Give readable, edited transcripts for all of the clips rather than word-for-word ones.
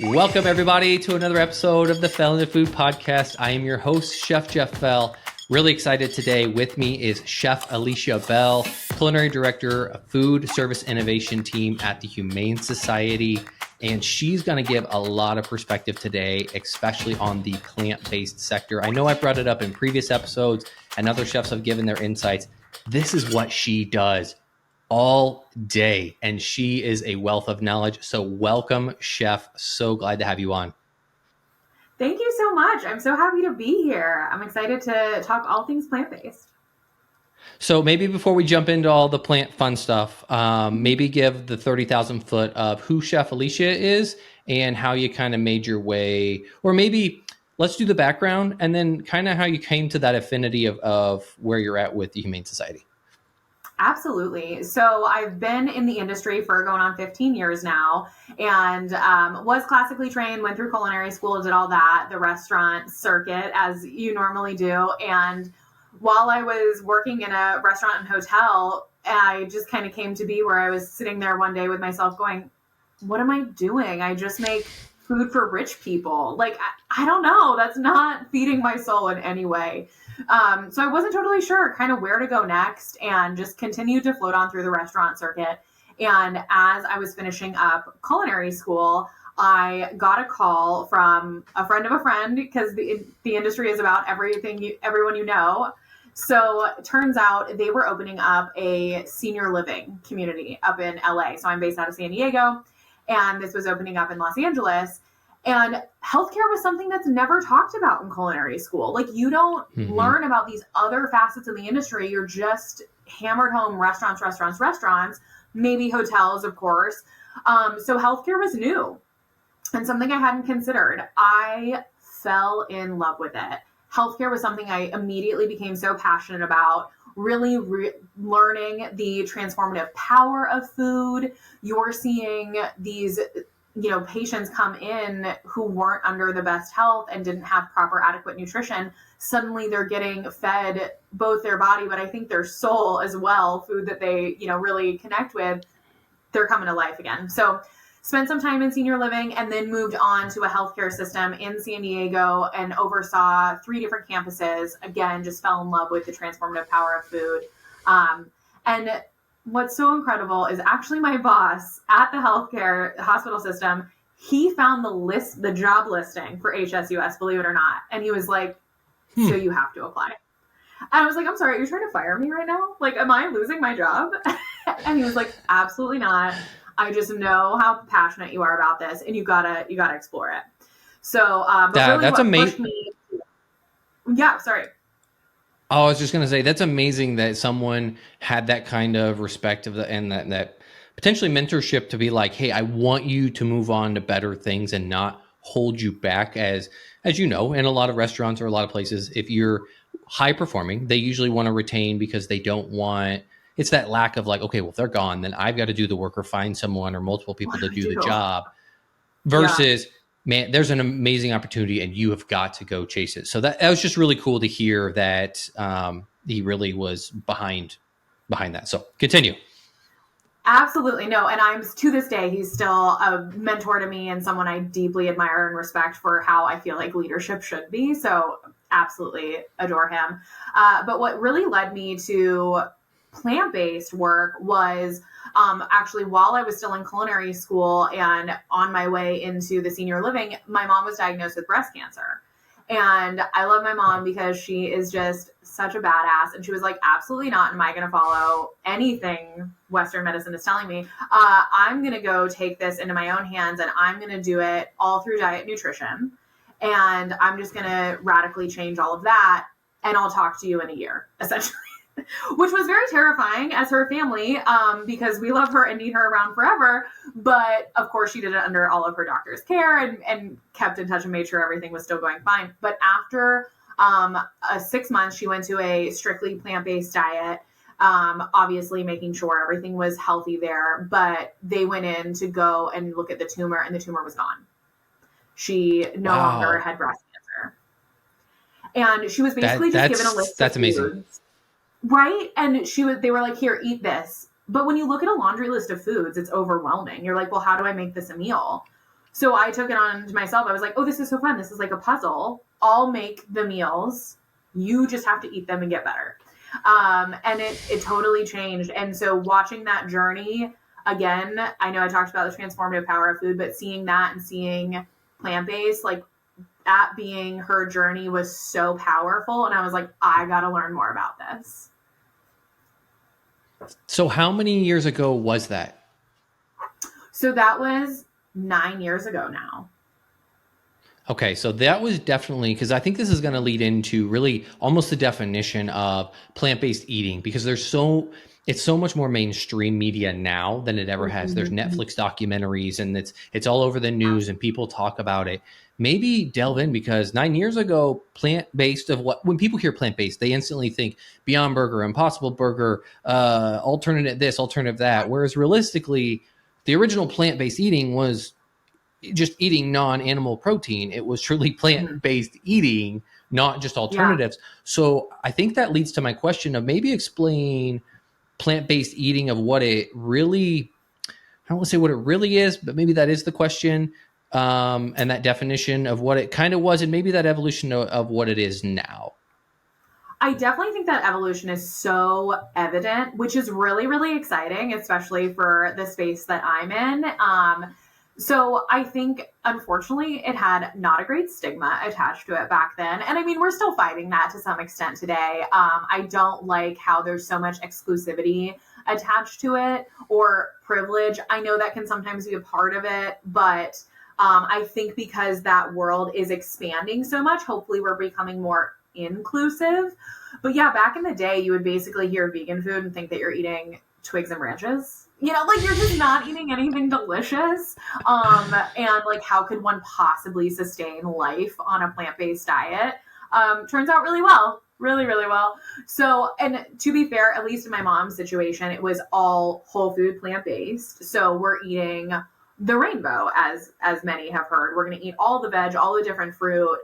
Welcome, everybody, to another episode of the Fell into Food podcast. I am your host, Chef Jeff Bell. Really excited today. With me is Chef Alicia Bell, Culinary Director of Food Service Innovation Team at the Humane Society. And she's going to give a lot of perspective today, especially on the plant-based sector. I know I brought it up in previous episodes, and other chefs have given their insights. This is what she does all day, and she is a wealth of knowledge. So welcome, Chef. So glad to have you on. Thank you so much. I'm so happy to be here. I'm excited to talk all things plant-based. So maybe before we jump into all the plant fun stuff, maybe give the 30,000 foot of who Chef Alicia is and how you kind of made your way, or maybe let's do the background and then kind of how you came to that affinity of where you're at with the Humane Society. Absolutely. So I've been in the industry for going on 15 years now, and was classically trained, went through culinary school, did all that, the restaurant circuit as you normally do. And while I was working in a restaurant and hotel, I just kind of came to be where I was sitting there one day with myself going, what am I doing? I just make food for rich people. Like, I don't know. That's not feeding my soul in any way. So I wasn't totally sure kind of where to go next, and just continued to float on through the restaurant circuit. And as I was finishing up culinary school, I got a call from a friend of a friend, because the industry is about everyone you know. So it turns out they were opening up a senior living community up in LA. So I'm based out of San Diego, and this was opening up in Los Angeles. And healthcare was something that's never talked about in culinary school. Like, you don't learn about these other facets of the industry. You're just hammered home restaurants, maybe hotels, of course. So healthcare was new and something I hadn't considered. I fell in love with it. Healthcare was something I immediately became so passionate about, really learning the transformative power of food. You're seeing these patients come in who weren't under the best health and didn't have proper adequate nutrition. Suddenly they're getting fed both their body, but I think their soul as well, food that they, really connect with. They're coming to life again. So spent some time in senior living and then moved on to a healthcare system in San Diego and oversaw 3 different campuses. Again, just fell in love with the transformative power of food. And what's so incredible is actually my boss at the hospital system, he found the job listing for HSUS, believe it or not. And he was like, so you have to apply. And I was like, I'm sorry, you're trying to fire me right now? Like, am I losing my job? And he was like, absolutely not. I just know how passionate you are about this, and you gotta explore it. So that's amazing. Yeah, sorry. Oh, I was just going to say, that's amazing that someone had that kind of respect of that potentially mentorship to be like, hey, I want you to move on to better things and not hold you back. As you know, in a lot of restaurants or a lot of places, if you're high performing, they usually want to retain because they don't want, it's that lack of like, okay, well, if they're gone, then I've got to do the work or find someone or multiple people to do the job versus man, there's an amazing opportunity and you have got to go chase it. So that was just really cool to hear that he really was behind that. So continue. Absolutely. No. And I'm, to this day, he's still a mentor to me and someone I deeply admire and respect for how I feel like leadership should be. So absolutely adore him. But what really led me to plant-based work was actually while I was still in culinary school and on my way into the senior living, my mom was diagnosed with breast cancer. And I love my mom because she is just such a badass. And she was like, absolutely not am I going to follow anything Western medicine is telling me. I'm going to go take this into my own hands, and I'm going to do it all through diet nutrition. And I'm just going to radically change all of that. And I'll talk to you in a year, essentially. Which was very terrifying as her family, because we love her and need her around forever. But of course, she did it under all of her doctor's care and kept in touch and made sure everything was still going fine. But after 6 months, she went to a strictly plant-based diet, obviously making sure everything was healthy there. But they went in to go and look at the tumor, and the tumor was gone. She no longer had breast cancer. And she was basically just given a list of amazing. Foods. Right. And they were like, here, eat this. But when you look at a laundry list of foods, it's overwhelming. You're like, well, how do I make this a meal? So I took it on to myself. I was like, oh, this is so fun. This is like a puzzle. I'll make the meals. You just have to eat them and get better. And it totally changed. And so watching that journey again, I know I talked about the transformative power of food, but seeing that and seeing plant-based, like that being her journey was so powerful. And I was like, I got to learn more about this. So how many years ago was that? So that was 9 years ago now. Okay, so that was definitely, because I think this is going to lead into really almost the definition of plant-based eating, because it's so much more mainstream media now than it ever has. There's Mm-hmm. Netflix documentaries and it's all over the news and people talk about it. Maybe delve in, because 9 years ago, plant-based of what, when people hear plant-based, they instantly think Beyond Burger, Impossible Burger, alternative this, alternative that. Whereas realistically, the original plant-based eating was just eating non-animal protein. It was truly plant-based eating, not just Yeah. alternatives. So I think that leads to my question of maybe explain plant-based eating of what it really, I don't want to say what it really is, but maybe that is the question. And that definition of what it kind of was, and maybe that evolution of what it is now. I definitely think that evolution is so evident, which is really, really exciting, especially for the space that I'm in. So I think, unfortunately, it had not a great stigma attached to it back then. And I mean, we're still fighting that to some extent today. I don't like how there's so much exclusivity attached to it or privilege. I know that can sometimes be a part of it, but I think because that world is expanding so much, hopefully we're becoming more inclusive. But yeah, back in the day, you would basically hear vegan food and think that you're eating twigs and branches. You know, like you're just not eating anything delicious. And like, how could one possibly sustain life on a plant-based diet? Turns out really well, really, really well. So, and to be fair, at least in my mom's situation, it was all whole food plant-based. So we're eating the rainbow, as many have heard. We're going to eat all the veg, all the different fruit.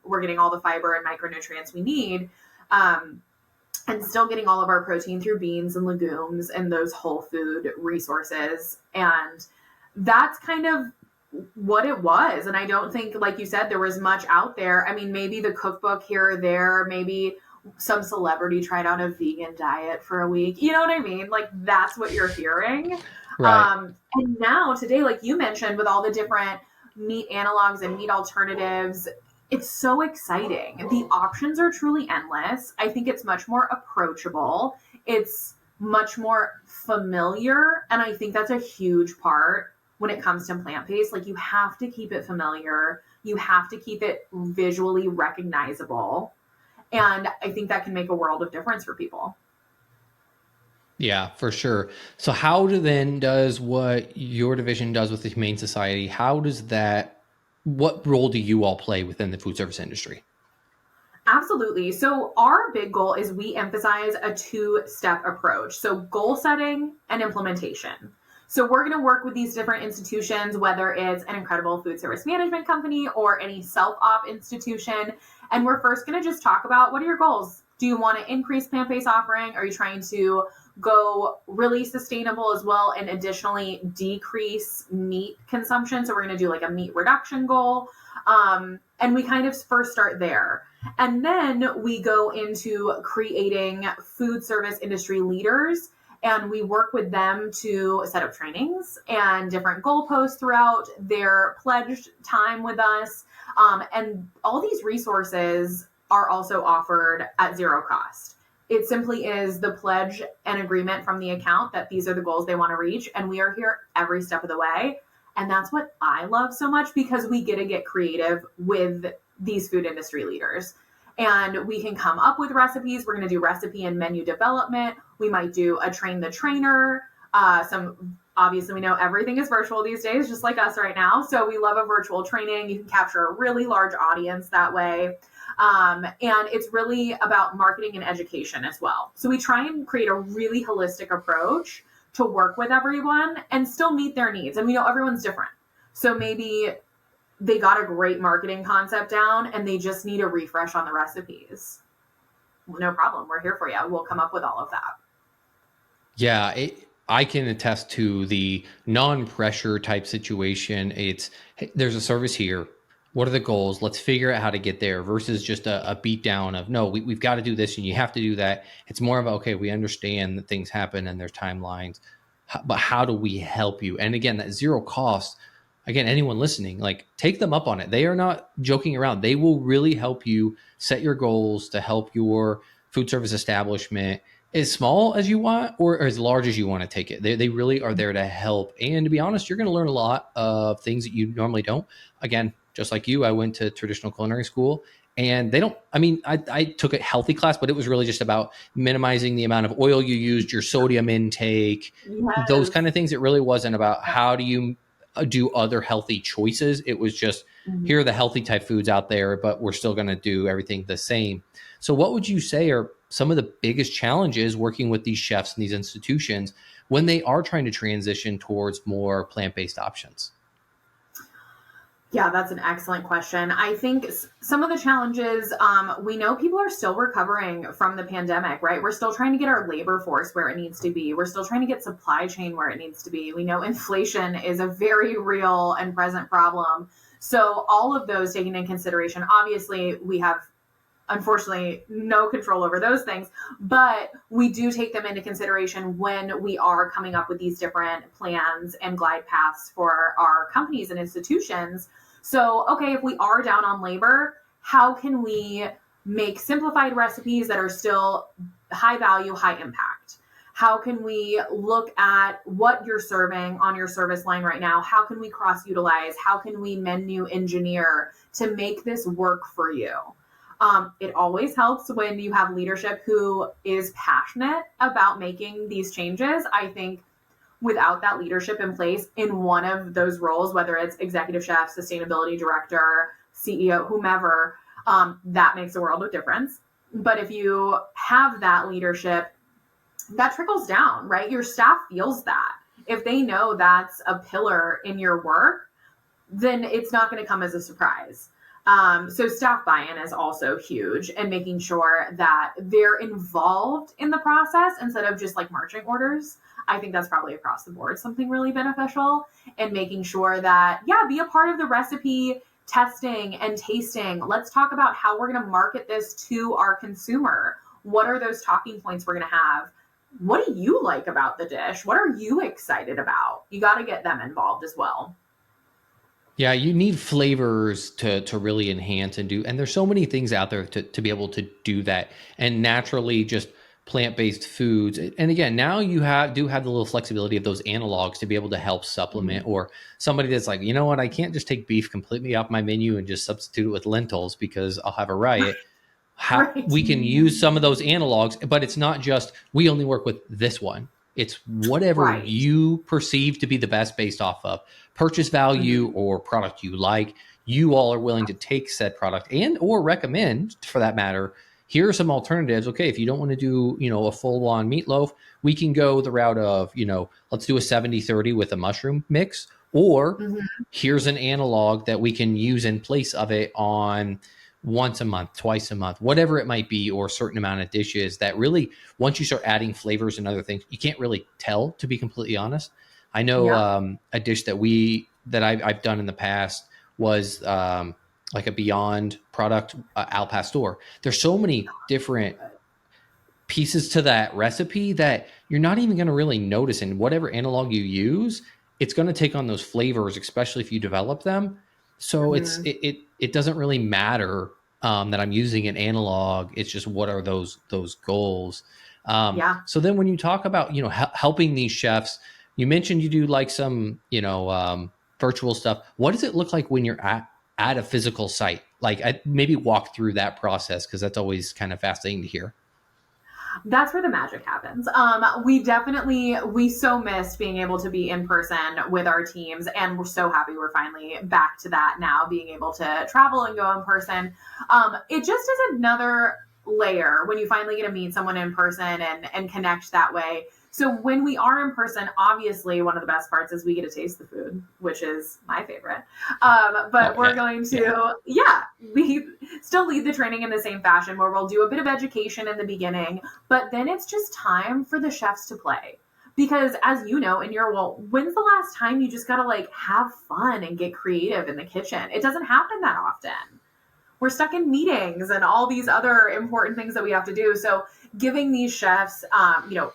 We're getting all the fiber and micronutrients we need. And still getting all of our protein through beans and legumes and those whole food resources. And that's kind of what it was. And I don't think, like you said, there was much out there. I mean, maybe the cookbook here or there, maybe some celebrity tried out a vegan diet for a week. You know what I mean? Like, that's what you're hearing. Right. And now today, like you mentioned, with all the different meat analogs and meat alternatives, it's so exciting. The options are truly endless. I think it's much more approachable. It's much more familiar. And I think that's a huge part when it comes to plant-based. Like, you have to keep it familiar. You have to keep it visually recognizable. And I think that can make a world of difference for people. Yeah, for sure. So how does what your division does with the Humane Society, what role do you all play within the food service industry? Absolutely. So our big goal is we emphasize a two-step approach. So goal setting and implementation. So we're going to work with these different institutions, whether it's an incredible food service management company or any self-op institution. And we're first going to just talk about, what are your goals? Do you want to increase plant-based offering? Are you trying to go really sustainable as well and additionally decrease meat consumption? So we're going to do like a meat reduction goal. And we kind of first start there. And then we go into creating food service industry leaders, and we work with them to set up trainings and different goalposts throughout their pledged time with us. And all these resources are also offered at zero cost. It simply is the pledge and agreement from the account that these are the goals they want to reach. And we are here every step of the way. And that's what I love so much, because we get to get creative with these food industry leaders. And we can come up with recipes. We're going to do recipe and menu development. We might do a train the trainer. Obviously, we know everything is virtual these days, just like us right now. So we love a virtual training. You can capture a really large audience that way. And it's really about marketing and education as well. So we try and create a really holistic approach to work with everyone and still meet their needs. And we know everyone's different. So maybe they got a great marketing concept down and they just need a refresh on the recipes. No problem. We're here for you. We'll come up with all of that. Yeah, I can attest to the non-pressure type situation. It's, hey, there's a service here. What are the goals? Let's figure out how to get there versus just a beat down of, no, we've got to do this and you have to do that. It's more of, okay, we understand that things happen and there's timelines, but how do we help you? And again, that zero cost, again, anyone listening, like, take them up on it. They are not joking around. They will really help you set your goals to help your food service establishment as small as you want or as large as you want to take it. They really are there to help. And to be honest, you're going to learn a lot of things that you normally don't. Again, just like you, I went to traditional culinary school and they don't, I mean, I took a healthy class, but it was really just about minimizing the amount of oil you used, your sodium intake, those Yes. kind of things. It really wasn't about how do you do other healthy choices. It was just, Mhm. here are the healthy type foods out there, but we're still going to do everything the same. So what would you say are some of the biggest challenges working with these chefs and these institutions when they are trying to transition towards more plant-based options? Yeah, that's an excellent question. I think some of the challenges, we know people are still recovering from the pandemic, right? We're still trying to get our labor force where it needs to be. We're still trying to get supply chain where it needs to be. We know inflation is a very real and present problem. So all of those taken in consideration, obviously we have unfortunately no control over those things, but we do take them into consideration when we are coming up with these different plans and glide paths for our companies and institutions. So, okay, if we are down on labor, how can we make simplified recipes that are still high value, high impact? How can we look at what you're serving on your service line right now? How can we cross utilize? How can we menu engineer to make this work for you? It always helps when you have leadership who is passionate about making these changes. I think without that leadership in place in one of those roles, whether it's executive chef, sustainability director, CEO, whomever, that makes a world of difference. But if you have that leadership, that trickles down, right? Your staff feels that. If they know that's a pillar in your work, then it's not going to come as a surprise. So staff buy-in is also huge, and making sure that they're involved in the process instead of just like marching orders. I think that's probably across the board something really beneficial, and making sure that, yeah, be a part of the recipe testing and tasting. Let's talk about how we're going to market this to our consumer. What are those talking points we're going to have? What do you like about the dish? What are you excited about? You got to get them involved as well. Yeah, you need flavors to really enhance and do, and there's so many things out there to be able to do that. And naturally, just plant-based foods. And again, now you do have the little flexibility of those analogs to be able to help supplement, Mm-hmm. or somebody that's like, you know what, I can't just take beef completely off my menu and just substitute it with lentils because I'll have a riot. How Right. we can use some of those analogs, but it's not just we only work with this one. It's whatever Right. you perceive to be the best based off of purchase value Mm-hmm. or product you like. You all are willing to take said product and or recommend, for that matter, here are some alternatives. Okay, if you don't want to do, a full on meatloaf, we can go the route of, let's do a 70-30 with a mushroom mix, or Mm-hmm. here's an analog that we can use in place of it on once a month, twice a month, whatever it might be, or a certain amount of dishes that really, once you start adding flavors and other things, you can't really tell, to be completely honest. I know Yep. a dish that I've done in the past was like a Beyond product, al pastor. There's so many different pieces to that recipe that you're not even going to really notice. And whatever analog you use, it's going to take on those flavors, especially if you develop them. So Mm-hmm. it doesn't really matter that I'm using an analog. It's just what are those goals. Yeah. So then when you talk about helping these chefs, you mentioned you do like some virtual stuff. What does it look like when you're at a physical site? Like, maybe walk through that process because that's always kind of fascinating to hear. That's where the magic happens. We so missed being able to be in person with our teams, and we're so happy we're finally back to that now, being able to travel and go in person. It just is another layer when you finally get to meet someone in person and connect that way. So when we are in person, obviously one of the best parts is we get to taste the food, which is my favorite. Oh But we're yeah, going yeah. to, yeah, we still lead the training in the same fashion where we'll do a bit of education in the beginning, but then it's just time for the chefs to play. Because as you know, in your role, when's the last time you just got to like have fun and get creative in the kitchen? It doesn't happen that often. We're stuck in meetings and all these other important things that we have to do. So giving these chefs,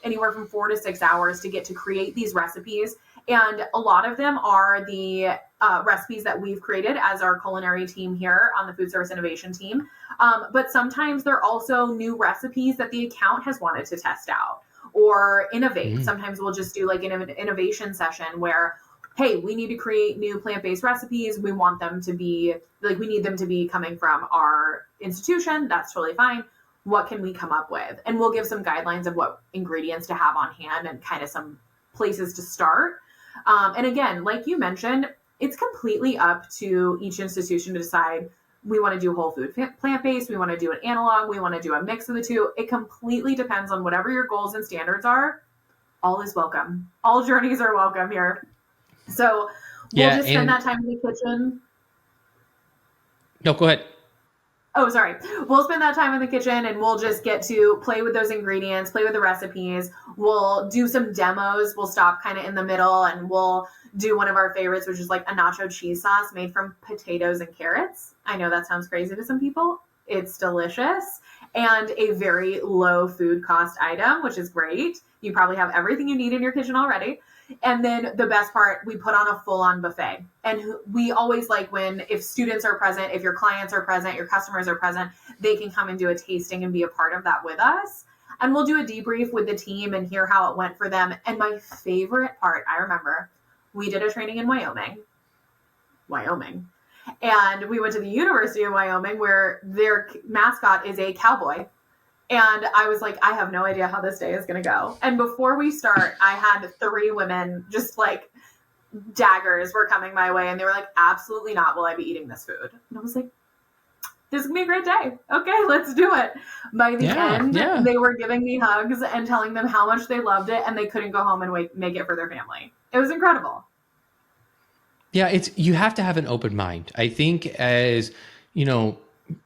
anywhere from 4 to 6 hours to get to create these recipes. And a lot of them are the recipes that we've created as our culinary team here on the food service innovation team. But sometimes they're also new recipes that the account has wanted to test out or innovate. Sometimes we'll just do like an innovation session where, hey, we need to create new plant-based recipes. We want them to be like, we need them to be coming from our institution. That's totally fine. What can we come up with? And we'll give some guidelines of what ingredients to have on hand and kind of some places to start. And again, like you mentioned, it's completely up to each institution to decide, we want to do whole food plant-based, we want to do an analog, we want to do a mix of the two. It completely depends on whatever your goals and standards are. All is welcome. All journeys are welcome here. So we'll just spend that time in the kitchen. No, go ahead. Oh, sorry. We'll spend that time in the kitchen and we'll just get to play with those ingredients, play with the recipes. We'll do some demos. We'll stop kind of in the middle and we'll do one of our favorites, which is like a nacho cheese sauce made from potatoes and carrots. I know that sounds crazy to some people. It's delicious and a very low food cost item, which is great. You probably have everything you need in your kitchen already. And then the best part, we put on a full-on buffet. And we always like when, if students are present, if your clients are present, your customers are present, they can come and do a tasting and be a part of that with us. And we'll do a debrief with the team and hear how it went for them. And my favorite part, I remember, we did a training in Wyoming. And we went to the University of Wyoming where their mascot is a cowboy. And I was like, I have no idea how this day is going to go. And before we start, I had 3 women just like daggers were coming my way. And they were like, absolutely not will I be eating this food. And I was like, this is going to be a great day. Okay, let's do it. By the end, they were giving me hugs and telling them how much they loved it. And they couldn't go home and make it for their family. It was incredible. Yeah, you have to have an open mind. I think as,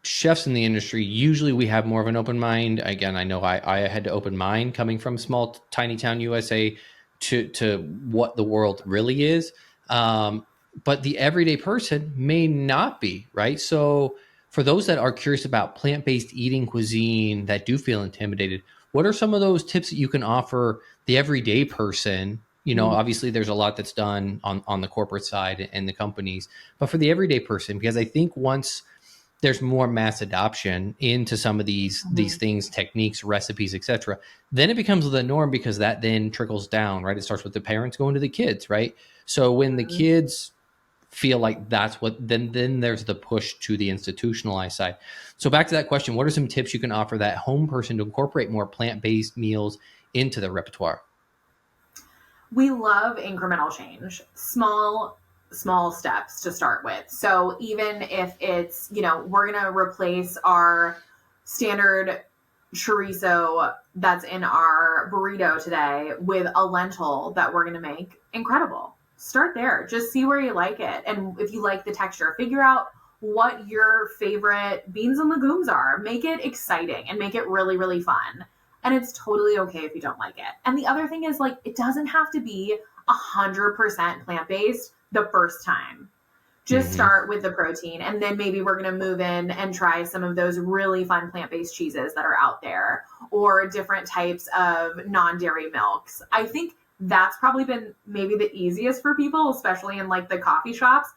chefs in the industry, usually we have more of an open mind. Again, I know I had to open mine coming from small, tiny town USA to what the world really is. But the everyday person may not be, right? So for those that are curious about plant-based eating cuisine that do feel intimidated, what are some of those tips that you can offer the everyday person? Obviously there's a lot that's done on the corporate side and the companies, but for the everyday person, because I think once there's more mass adoption into some of these things, techniques, recipes, etc., then it becomes the norm because that then trickles down, right? It starts with the parents going to the kids, right? So when the kids feel like that's what, then there's the push to the institutionalized side. So back to that question, what are some tips you can offer that home person to incorporate more plant-based meals into their repertoire? We love incremental change, small steps to start with. So even if it's, we're going to replace our standard chorizo that's in our burrito today with a lentil that we're going to make incredible. Start there. Just see where you like it. And if you like the texture, figure out what your favorite beans and legumes are. Make it exciting and make it really, really fun. And it's totally okay if you don't like it. And the other thing is, like, it doesn't have to be 100% plant-based the first time. Just start with the protein. And then maybe we're going to move in and try some of those really fun plant-based cheeses that are out there or different types of non-dairy milks. I think that's probably been maybe the easiest for people, especially in like the coffee shops.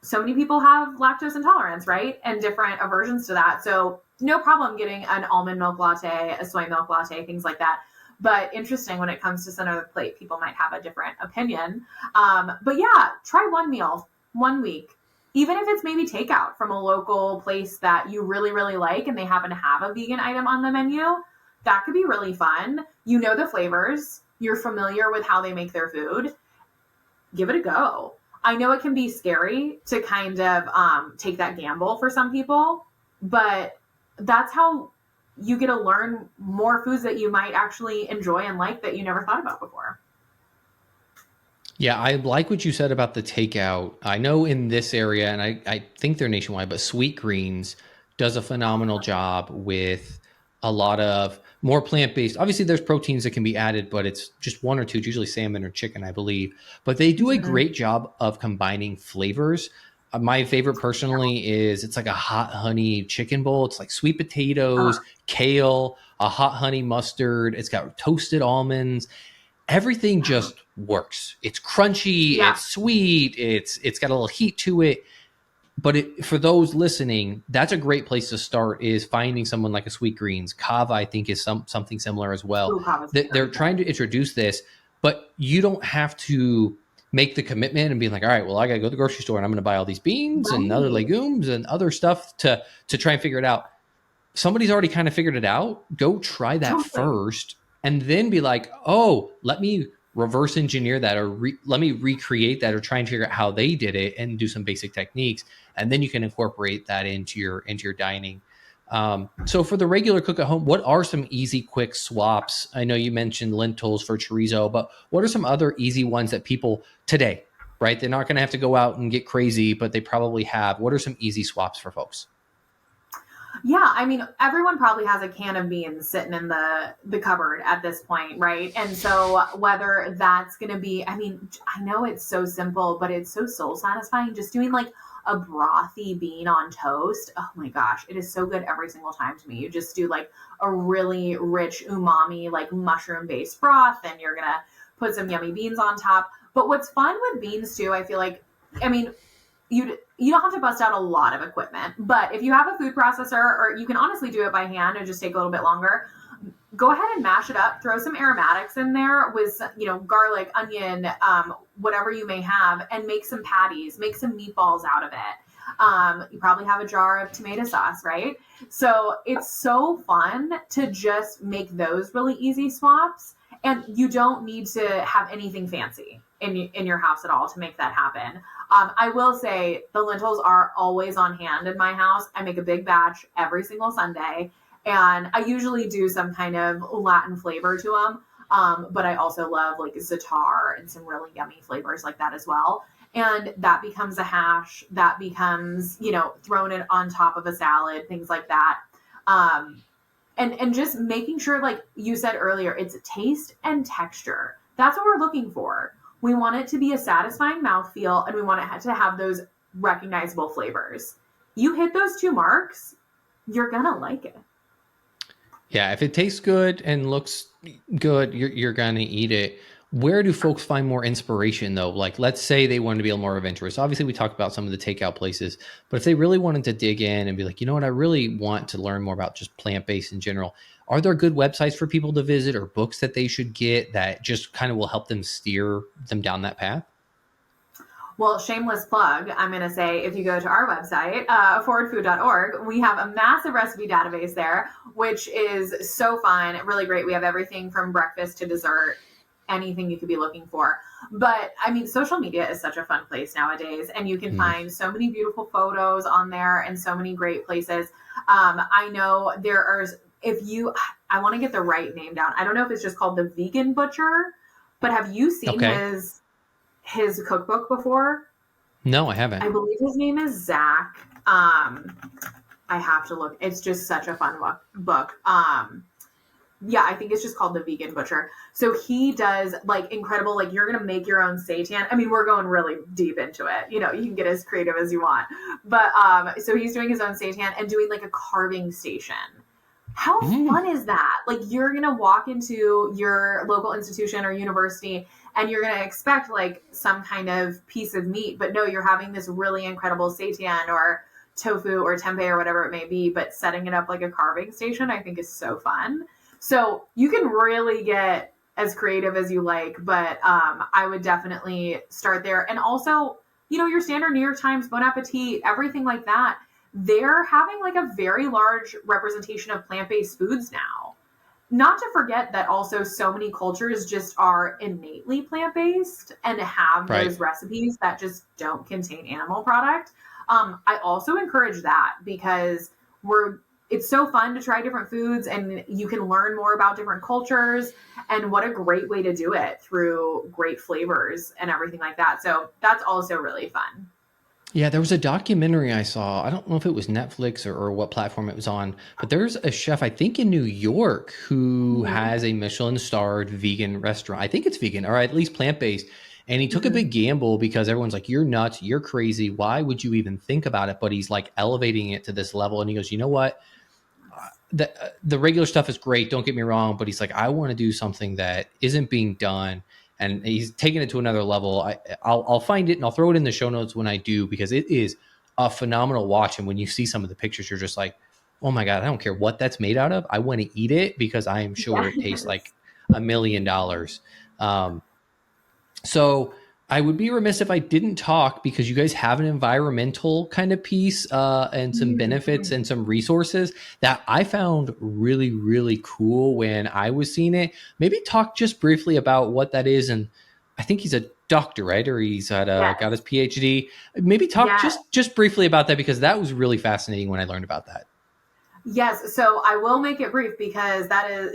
So many people have lactose intolerance, right? And different aversions to that. So no problem getting an almond milk latte, a soy milk latte, things like that. But interesting, when it comes to center of the plate, people might have a different opinion. But yeah, try one meal, 1 week, even if it's maybe takeout from a local place that you really, really like and they happen to have a vegan item on the menu. That could be really fun. You know the flavors. You're familiar with how they make their food. Give it a go. I know it can be scary to kind of take that gamble for some people, but that's how you get to learn more foods that you might actually enjoy and like that you never thought about before. Yeah, I like what you said about the takeout. I know in this area, and I think they're nationwide, but Sweet Greens does a phenomenal job with a lot of more plant-based. Obviously, there's proteins that can be added, but it's just one or two. It's usually salmon or chicken, I believe. But they do a Mhm. great job of combining flavors. My favorite personally is it's like a hot honey chicken bowl. It's like sweet potatoes, Uh-huh. kale, a hot honey mustard. It's got toasted almonds. Everything just works. It's crunchy, Yeah, it's sweet, it's got a little heat to it. But for those listening, that's a great place to start, is finding someone like a Sweet Greens. Kava, I think, is something similar as well. Ukava is That they're very trying good. to introduce this, but you don't have to make the commitment and be like, all right, well, I got to go to the grocery store and I'm going to buy all these beans and other Right. legumes and other stuff to try and figure it out. Somebody's already kind of figured it out. Go try that Totally. first, and then be like, oh, let me reverse engineer that, or let me recreate that, or try and figure out how they did it and do some basic techniques, and then you can incorporate that into your dining. So for the regular cook at home, what are some easy, quick swaps? I know you mentioned lentils for chorizo, but what are some other easy ones that people today, right? They're not going to have to go out and get crazy, but they probably have. What are some easy swaps for folks? Yeah, I mean, everyone probably has a can of beans sitting in the cupboard at this point, right? And so whether that's going to be, I mean, I know it's so simple, but it's so soul satisfying just doing like a brothy bean on toast. Oh my gosh, it is so good every single time to me. You just do like a really rich umami like mushroom based broth, and you're going to put some yummy beans on top. But what's fun with beans too, I feel like, I mean, you don't have to bust out a lot of equipment, but if you have a food processor, or you can honestly do it by hand and just take a little bit longer, go ahead and mash it up, throw some aromatics in there with, garlic, onion, whatever you may have, and make some patties, make some meatballs out of it. You probably have a jar of tomato sauce, right? So it's so fun to just make those really easy swaps, and you don't need to have anything fancy in your house at all to make that happen. I will say the lentils are always on hand in my house. I make a big batch every single Sunday, and I usually do some kind of Latin flavor to them. But I also love like za'atar and some really yummy flavors like that as well. And that becomes a hash, that becomes, thrown it on top of a salad, things like that. Um, and just making sure, like you said earlier, it's taste and texture. That's what we're looking for. We want it to be a satisfying mouthfeel, and we want it to have those recognizable flavors. You hit those two marks, you're gonna like it. Yeah, if it tastes good and looks good, you're gonna eat it. Where do folks find more inspiration though? Like, let's say they wanted to be a little more adventurous. Obviously, we talked about some of the takeout places, but if they really wanted to dig in and be like, you know what, I really want to learn more about just plant based in general, are there good websites for people to visit or books that they should get that just kind of will help them steer them down that path? Well, shameless plug, I'm going to say if you go to our website, forwardfood.org, we have a massive recipe database there, which is so fun, really great. We have everything from breakfast to dessert, anything you could be looking for. But I mean, social media is such a fun place nowadays, and you can Mm, find so many beautiful photos on there and so many great places. I know there are, I want to get the right name down. I don't know if it's just called the Vegan Butcher, but have you seen okay. his cookbook before? No, I haven't. I believe his name is Zach. I have to look. It's just such a fun book. Yeah, I think it's just called The Vegan Butcher. So he does like incredible, like you're gonna make your own seitan. I mean, we're going really deep into it. You can get as creative as you want. But so he's doing his own seitan and doing like a carving station. How Mm, fun is that? Like you're gonna walk into your local institution or university, and you're gonna expect like some kind of piece of meat, but no, you're having this really incredible seitan or tofu or tempeh or whatever it may be, but setting it up like a carving station, I think is so fun. So you can really get as creative as you like, but I would definitely start there. And also, your standard New York Times, Bon Appetit, everything like that, they're having like a very large representation of plant-based foods now. Not to forget that also so many cultures just are innately plant-based and have right. those recipes that just don't contain animal product. I also encourage that because it's so fun to try different foods, and you can learn more about different cultures, and what a great way to do it through great flavors and everything like that. So that's also really fun. Yeah, there was a documentary I saw. I don't know if it was Netflix or what platform it was on, but there's a chef, I think in New York, who Hmm. has a Michelin starred vegan restaurant. I think it's vegan or at least plant based. And he took a Hmm. big gamble because everyone's like, you're nuts, you're crazy. Why would you even think about it? But he's like elevating it to this level. And he goes, you know what? The regular stuff is great. Don't get me wrong, but he's like, I want to do something that isn't being done, and he's taking it to another level. I'll find it and I'll throw it in the show notes when I do because it is a phenomenal watch. And when you see some of the pictures, you're just like, oh my god, I don't care what that's made out of. I want to eat it because I am sure it tastes like Yes. $1 million. So I would be remiss if I didn't talk because you guys have an environmental kind of piece and some benefits Mhm. and some resources that I found really, really cool when I was seeing it. Maybe talk just briefly about what that is. And I think he's a doctor, right? Or he's got Yes. his PhD. Maybe talk Yes. just briefly about that because that was really fascinating when I learned about that. Yes, so I will make it brief because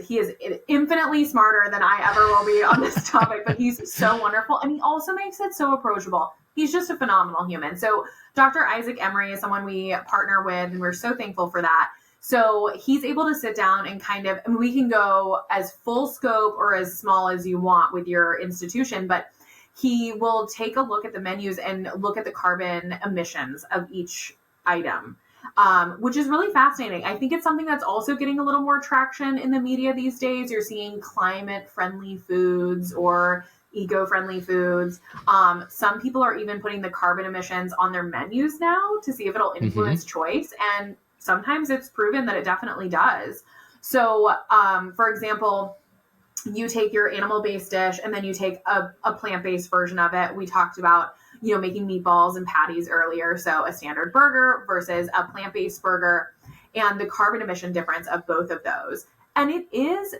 he is infinitely smarter than I ever will be on this topic, but he's so wonderful and he also makes it so approachable. He's just a phenomenal human. So Dr. Isaac Emery is someone we partner with and we're so thankful for that. So he's able to sit down and kind of, I mean, we can go as full scope or as small as you want with your institution, but he will take a look at the menus and look at the carbon emissions of each item, which is really fascinating. I think it's something that's also getting a little more traction in the media these days. You're seeing climate friendly foods or eco friendly foods. Some people are even putting the carbon emissions on their menus now to see if it'll influence Hmm. choice. And sometimes it's proven that it definitely does. So, for example, you take your animal based dish and then you take a plant based version of it. We talked about, making meatballs and patties earlier. So a standard burger versus a plant based burger and the carbon emission difference of both of those. And it is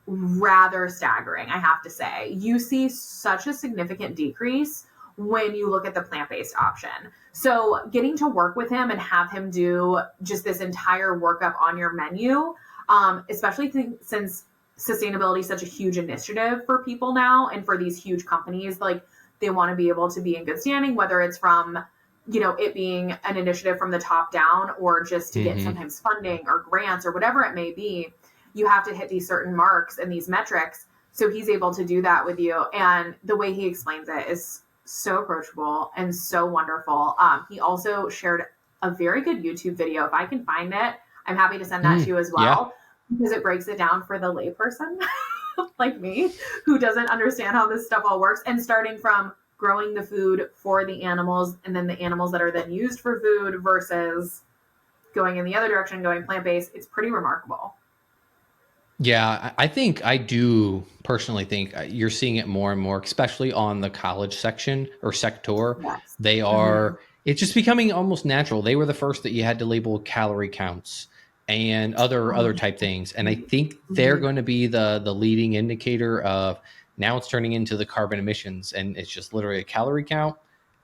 rather staggering, I have to say. You see such a significant decrease when you look at the plant based option. So getting to work with him and have him do just this entire workup on your menu, especially since sustainability is such a huge initiative for people now and for these huge companies, like they want to be able to be in good standing, whether it's from it being an initiative from the top down or just to get Hmm. sometimes funding or grants or whatever it may be. You have to hit these certain marks and these metrics, so he's able to do that with you, and the way he explains it is so approachable and so wonderful. He also shared a very good YouTube video. If I can find it, I'm happy to send that to Mm, you as yeah. well, because it breaks it down for the layperson like me who doesn't understand how this stuff all works, and starting from growing the food for the animals and then the animals that are then used for food versus going in the other direction, going plant-based. It's pretty remarkable. Yeah, I think I do personally think you're seeing it more and more, especially on the college section or sector. Yes. They Mm-hmm. are, it's just becoming almost natural. They were the first that you had to label calorie counts and other type things. And I think they're Mm-hmm. going to be the leading indicator of now it's turning into the carbon emissions. And it's just literally a calorie count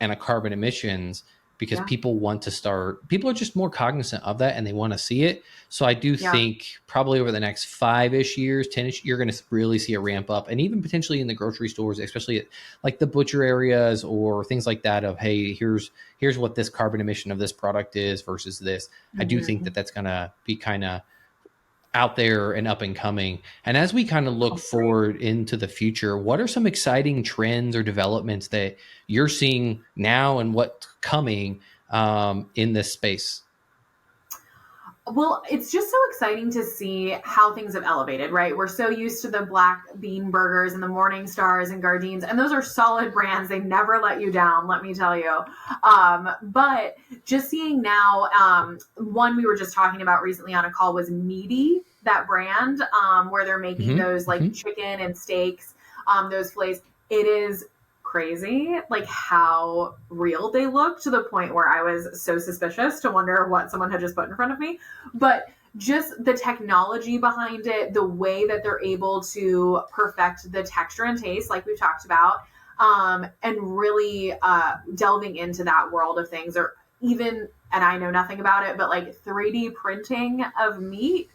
and a carbon emissions because Yeah. people are just more cognizant of that and they want to see it. So I do Yeah. think probably over the next 5-ish years, 10-ish, you're going to really see a ramp up, and even potentially in the grocery stores, especially at like the butcher areas or things like that. Of hey, here's what this carbon emission of this product is versus this. I do think Mm-hmm. that that's going to be kind of out there and up and coming. And as we kind of I look agree. forward into the future, what are some exciting trends or developments that you're seeing now and what's coming in this space? Well, it's just so exciting to see how things have elevated, right? We're so used to the black bean burgers and the Morning Stars and Gardines, and those are solid brands. They never let you down, let me tell you. But just seeing now, one we were just talking about recently on a call was Meaty, that brand, where they're making Hmm. those like Hmm. chicken and steaks, those fillets. It is crazy like how real they look, to the point where I was so suspicious to wonder what someone had just put in front of me. But just the technology behind it, the way that they're able to perfect the texture and taste, like we've talked about, and really delving into that world of things, or even, and I know nothing about it, but like 3D printing of meat,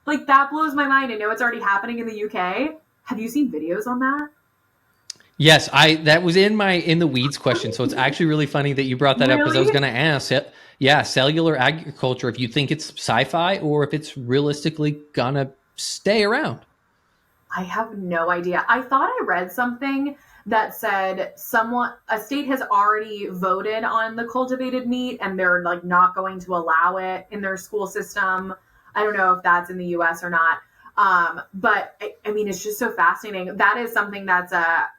like that blows my mind. I know it's already happening in the UK. Have you seen videos on that? Yes, I that was in the weeds question. So it's actually really funny that you brought that up because I was Really? going to ask, yeah, cellular agriculture, if you think it's sci-fi or if it's realistically gonna stay around. I have no idea. I thought I read something that said a state has already voted on the cultivated meat and they're like not going to allow it in their school system. I don't know if that's in the US or not. But I mean, it's just so fascinating. That is something that's a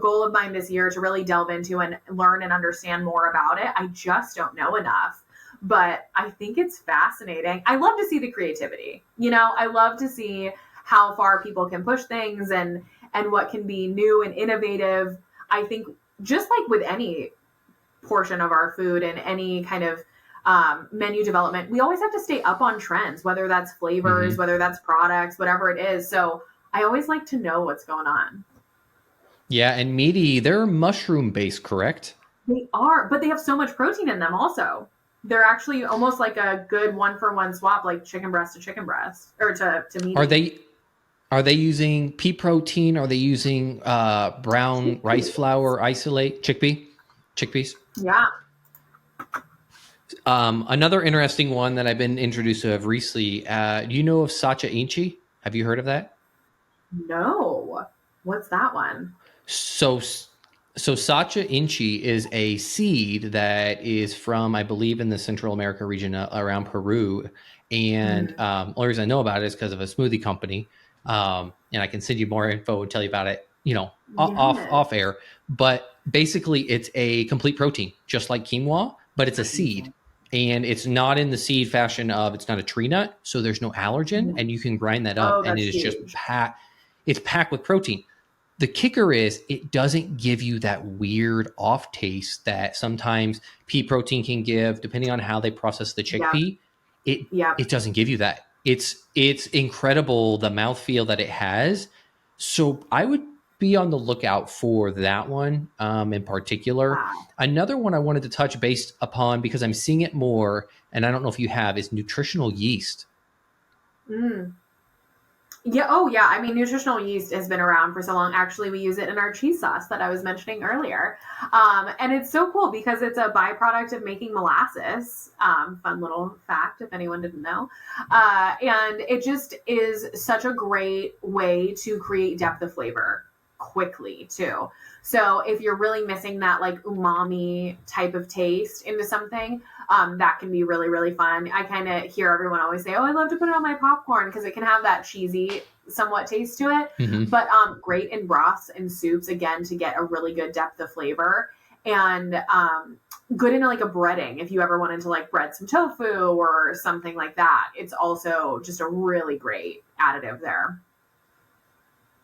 goal of mine this year to really delve into and learn and understand more about it. I just don't know enough, but I think it's fascinating. I love to see the creativity. I love to see how far people can push things and what can be new and innovative. I think just like with any portion of our food and any kind of menu development, we always have to stay up on trends, whether that's flavors, Mm-hmm. whether that's products, whatever it is. So I always like to know what's going on. Yeah, and meaty, they're mushroom based, correct? They are, but they have so much protein in them also. They're actually almost like a good one for one swap, like chicken breast or to Are meaty. they are they using pea protein? Are they using brown rice flour isolate chickpeas? Yeah. Another interesting one that I've been introduced to of recently. Do you know of Sacha Inchi? Have you heard of that? No. What's that one? So, so Sacha Inchi is a seed that is from, I believe, in the Central America region around Peru. And Mm. only reason I know about it is because of a smoothie company. And I can send you more info and tell you about it, Yes. off air. But basically, it's a complete protein, just like quinoa, but it's a seed. Amazing. And it's not in the seed fashion of it's not a tree nut, so there's no allergen, Mm. and you can grind that up, Oh, and it that's is just huge. packed. It's packed with protein. The kicker is it doesn't give you that weird off taste that sometimes pea protein can give, depending on how they process the Yep. chickpea. It Yep. it doesn't give you that. It's incredible the mouthfeel that it has. So I would be on the lookout for that one in particular. Wow. Another one I wanted to touch based upon because I'm seeing it more, and I don't know if you have, is nutritional yeast. Mm. Yeah. Oh, yeah. I mean, nutritional yeast has been around for so long. Actually, we use it in our cheese sauce that I was mentioning earlier. And it's so cool because it's a byproduct of making molasses. Fun little fact, if anyone didn't know. And it just is such a great way to create depth of flavor quickly, too. So if you're really missing that like umami type of taste into something, that can be really, really fun. I kind of hear everyone always say, "Oh, I love to put it on my popcorn," because it can have that cheesy, somewhat taste to it. Mm-hmm. But great in broths and soups again to get a really good depth of flavor, and good in like a breading if you ever wanted to like bread some tofu or something like that. It's also just a really great additive there.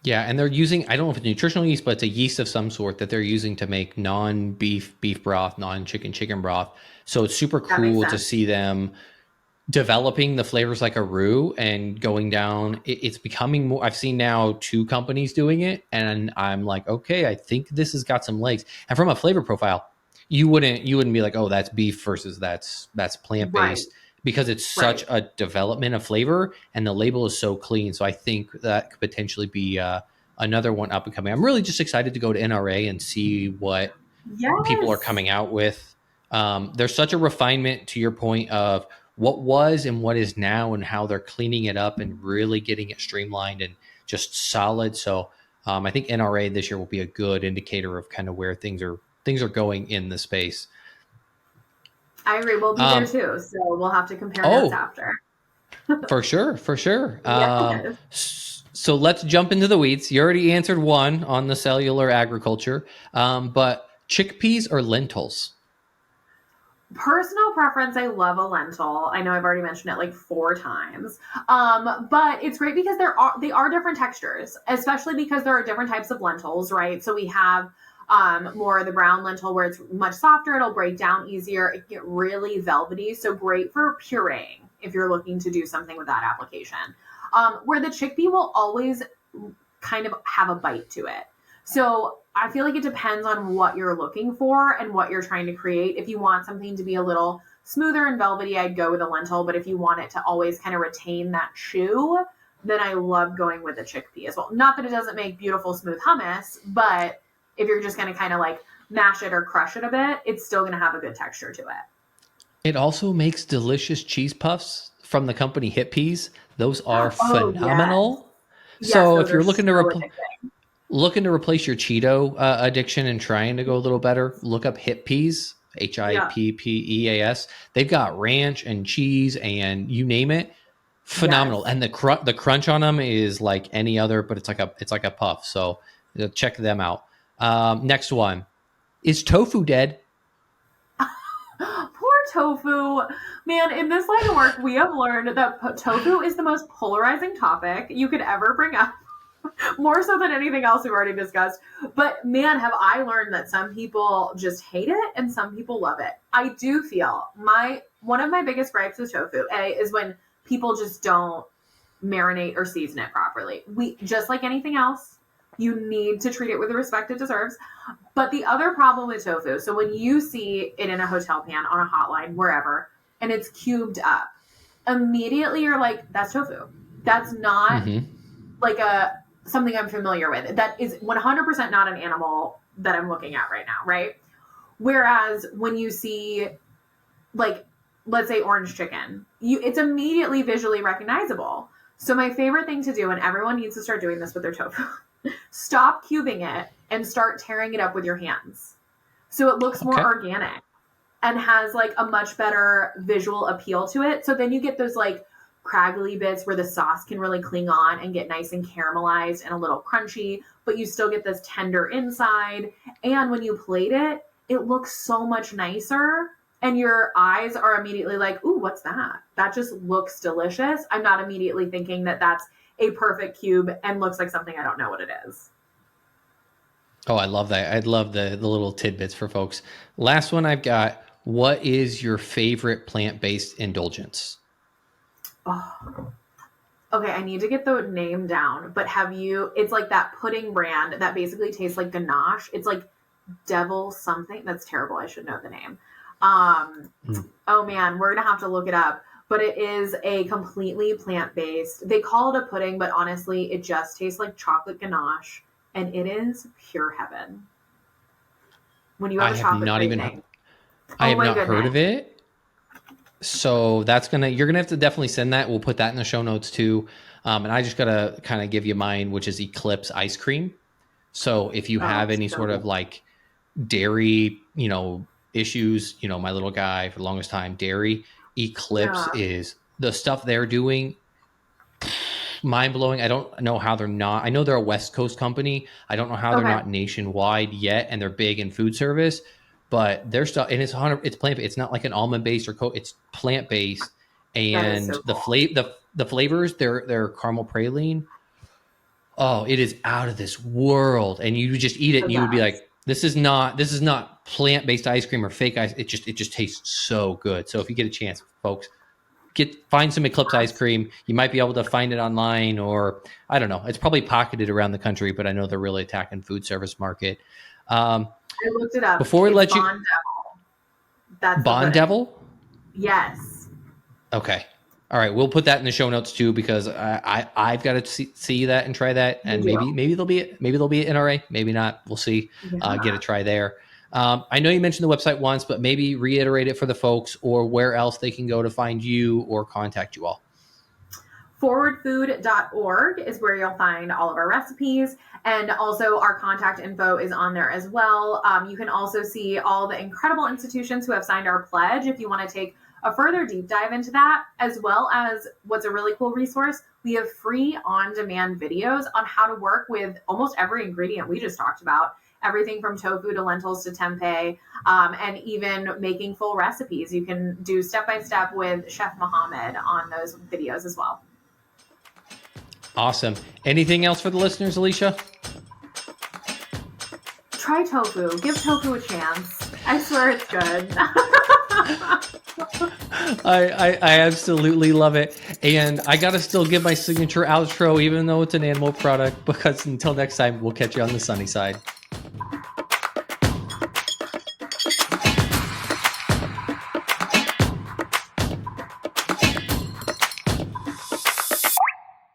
Yeah, and they're using, I don't know if it's nutritional yeast, but it's a yeast of some sort that they're using to make non-beef broth, non-chicken broth. So it's super That makes cool to sense. see them developing the flavors like a roux and going down. It's becoming more. I've seen now two companies doing it, and I'm like, okay, I think this has got some legs. And from a flavor profile, you wouldn't be like, oh, that's beef versus that's plant Right, based because it's such right. a development of flavor, and the label is so clean. So I think that could potentially be another one up and coming. I'm really just excited to go to NRA and see what people are Yes. coming out with. There's such a refinement to your point of what was and what is now and how they're cleaning it up and really getting it streamlined and just solid. So I think NRA this year will be a good indicator of kind of where things are going in the space. I agree. We'll be there Um, too. So we'll have to compare notes oh, after. for sure, for sure. Yes. So let's jump into the weeds. You already answered one on the cellular agriculture, but chickpeas or lentils? Personal preference, I love a lentil. I know I've already mentioned it like 4 times. But it's great because they are different textures, especially because there are different types of lentils, right? So we have more of the brown lentil where it's much softer, it'll break down easier, it can get really velvety, so great for pureeing if you're looking to do something with that application. Where the chickpea will always kind of have a bite to it. So I feel like it depends on what you're looking for and what you're trying to create. If you want something to be a little smoother and velvety, I'd go with a lentil. But if you want it to always kind of retain that chew, then I love going with a chickpea as well. Not that it doesn't make beautiful, smooth hummus, but if you're just going to kind of like mash it or crush it a bit, it's still going to have a good texture to it. It also makes delicious cheese puffs from the company Hit Peas. Those are Oh, phenomenal. yes, So those if are you're so addicting. looking to replace your Cheeto addiction and trying to go a little better, look up Hit Peas, Yeah. HIPPEAS. They've got ranch and cheese and you name it. Phenomenal. Yes. And the crunch on them is like any other, but it's like a puff. So check them out. Next one. Is tofu dead? Poor tofu. Man, in this line of work, we have learned that tofu is the most polarizing topic you could ever bring up. More so than anything else we've already discussed. But man, have I learned that some people just hate it and some people love it. I do feel one of my biggest gripes with tofu, is when people just don't marinate or season it properly. We, just like anything else, you need to treat it with the respect it deserves. But the other problem with tofu, so when you see it in a hotel pan, on a hotline, wherever, and it's cubed up, immediately you're like, that's tofu. That's not like something I'm familiar with. That is 100% not an animal that I'm looking at right now, right? Whereas when you see, like, let's say orange chicken, it's immediately visually recognizable. So my favorite thing to do, and everyone needs to start doing this with their tofu, stop cubing it and start tearing it up with your hands. So it looks more organic and has like a much better visual appeal to it. So then you get those like craggly bits where the sauce can really cling on and get nice and caramelized and a little crunchy, but you still get this tender inside. And when you plate it, it looks so much nicer. And your eyes are immediately like, ooh, what's that? That just looks delicious. I'm not immediately thinking that that's a perfect cube and looks like something I don't know what it is. Oh, I love that. I'd love the little tidbits for folks. Last one I've got. What is your favorite plant-based indulgence? Oh. Okay, I need to get the name down, but it's like that pudding brand that basically tastes like ganache. It's like Devil something. That's terrible. I should know the name. Oh man, we're going to have to look it up, but it is a completely plant-based. They call it a pudding, but honestly, it just tastes like chocolate ganache, and it is pure heaven. When you have a chocolate craving. I have not heard of it. So you're gonna have to definitely send that. We'll put that in the show notes too. And I just gotta kind of give you mine, which is Eclipse ice cream. So if you have any sort of like dairy, issues, my little guy for the longest time, dairy, Eclipse is the stuff they're doing. Mind blowing. I don't know how they're not. I know they're a West Coast company. I don't know how they're not nationwide yet, and they're big in food service. But their stuff, and it's plant. It's not like an almond based or it's plant based, and so cool. the flavors, they're caramel praline. Oh, it is out of this world, and you just eat it, and you would be like, this is not plant based ice cream or fake ice. It just tastes so good. So if you get a chance, folks, find some Eclipse ice cream. You might be able to find it online, or I don't know. It's probably pocketed around the country, but I know they're really attacking food service market. I looked it up. Before we let you, Bond Devil. That's Bond Devil? Yes. Okay. All right. We'll put that in the show notes too, because I've got to see that and try that, and maybe they'll be at NRA, maybe not. We'll see. Get a try there. I know you mentioned the website once, but maybe reiterate it for the folks, or where else they can go to find you or contact you all. Forwardfood.org is where you'll find all of our recipes, and also our contact info is on there as well. You can also see all the incredible institutions who have signed our pledge if you want to take a further deep dive into that, as well as what's a really cool resource. We have free on-demand videos on how to work with almost every ingredient we just talked about. Everything from tofu to lentils to tempeh, and even making full recipes. You can do step-by-step with Chef Mohammed on those videos as well. Awesome. Anything else for the listeners, Alicia? Try tofu. Give tofu a chance. I swear it's good. I absolutely love it. And I got to still give my signature outro, even though it's an animal product, because until next time, we'll catch you on the sunny side.